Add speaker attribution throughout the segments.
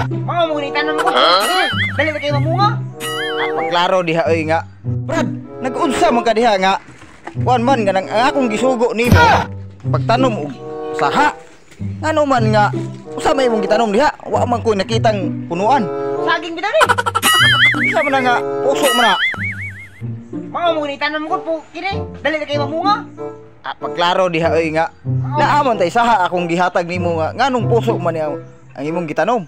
Speaker 1: Mga mo ni tanan ko. Dali na kayo mamunga.
Speaker 2: Paglaro diha oy nga. Brad, nag-unsa man ka diha nga. Kuan man nga ang akong gisugo nimo. Pagtanom og saha. Ngano man nga usa may imong gitanom diha, wa man ko nakitang punuan.
Speaker 1: Saging bitaw ni.
Speaker 2: Isa man nga puso man na.
Speaker 1: Mga mo ni tanan ko po kini. Dali na kayo mamunga.
Speaker 2: Paglaro diha oy nga. Naamon tay saha akong gihatag nimo nga nganong puso man ang imong gitanom.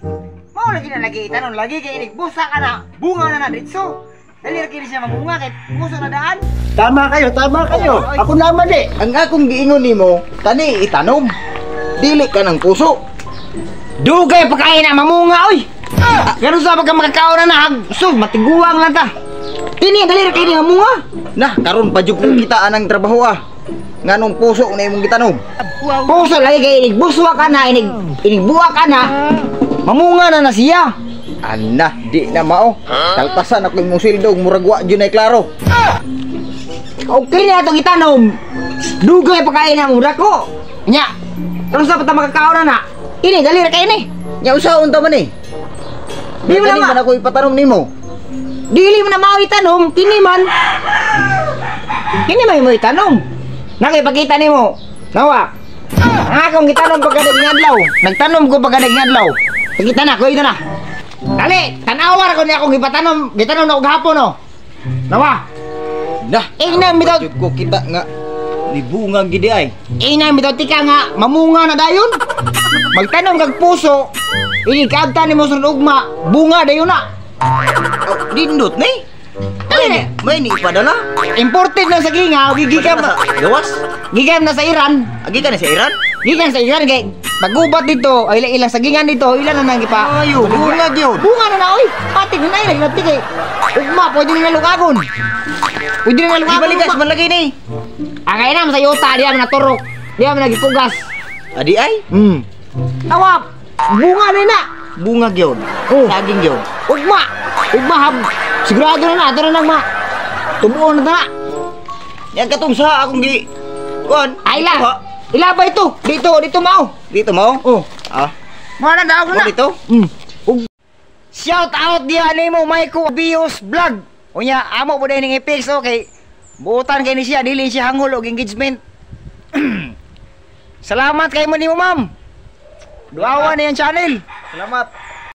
Speaker 1: Mao lagi na lagi tanon lagi kay inig busa ka na. Bunga na na ditso. Dali na kini siya mamunga kay puso na daan.
Speaker 3: Tama kayo, tama kayo. Ako naman eh.
Speaker 2: Ang akong giingon nimo, tani itanom. Dili ka ng puso.
Speaker 1: Dugay pa kaya na mamunga oy. Ganun sa pagka makakaon na so matiguang lang ta. Kini dali ra kini mamunga.
Speaker 2: Nah, karon pa jud kong kita anang trabaho ah. Nganong puso na imong gitanom.
Speaker 1: Puso lagi kay inig buswa ka na inig buwa ka na. Mamunga na siya.
Speaker 2: Ana, di na mao. Kalpasan ako imong sildo murag wa jud nay klaro.
Speaker 1: Okay na itong itanom. Dugay pa kaya na mura ko. Nya. Ganun sa pagka makakaon na. Ini dali ra kay ini.
Speaker 2: Nya usaon ta man eh.
Speaker 1: Di mo
Speaker 2: Dili
Speaker 1: na
Speaker 2: man ako ipatanom nimo.
Speaker 1: Dili mo na mao itanom, kini man. Kini may mo itanom. Nakipakita nimo. Nawa. Ang akong gitanom pagkadaling adlaw. Nagtanom ko pagkadaling adlaw. Kita na, kuha na. Dali, tanawar ko ni akong gitanom na og hapon no. Nawa.
Speaker 2: Nah,
Speaker 1: Ina bitaw.
Speaker 2: jud ko kita nga ni bunga gid ay.
Speaker 1: Ina bitaw tika nga mamunga na dayon. Magtanom kag puso. Ini kaabta nimo sa ugma, bunga dayon na.
Speaker 2: Oh, dindot ni.
Speaker 1: Dali.
Speaker 2: May ni ipadala.
Speaker 1: Imported na sa ginga, gigikam
Speaker 2: Sa gawas.
Speaker 1: gigam na sa Iran.
Speaker 2: Agi ka na sa Iran?
Speaker 1: Gikan sa Iran kay pagubat dito, ay ilang sagingan dito, ilan na nang gipa.
Speaker 2: Ayo, bunga gyud.
Speaker 1: Bunga na na oy. Pati na nay nagti kay. Ugma pwede na lugagon. Pwede na lugagon.
Speaker 2: Ibalikas man lagi ni.
Speaker 1: Akay na sa yuta diya na turok. Diya man nagipugas.
Speaker 2: Adi ay?
Speaker 1: Tawap. Bunga na.
Speaker 2: Bunga gyud.
Speaker 1: Oh.
Speaker 2: Saging gyud.
Speaker 1: Ugma. Ugma hab. Sigurado na ato na nang ma. Tumuon na ta.
Speaker 2: Yan katong sa akong gi. Kuan.
Speaker 1: Ay la. Ilaba ito. Dito mao.
Speaker 2: Dito mo?
Speaker 1: Oh.
Speaker 2: Ah.
Speaker 1: Mana daog na.
Speaker 2: Dito?
Speaker 1: Shout out diha nimo Maiko Bios Vlog. Unya amo po ning i-fix okay. Buutan kay ni siya dili siya hangol og engagement. Salamat kay mo nimo ma'am. Duawan na yung channel.
Speaker 2: Salamat.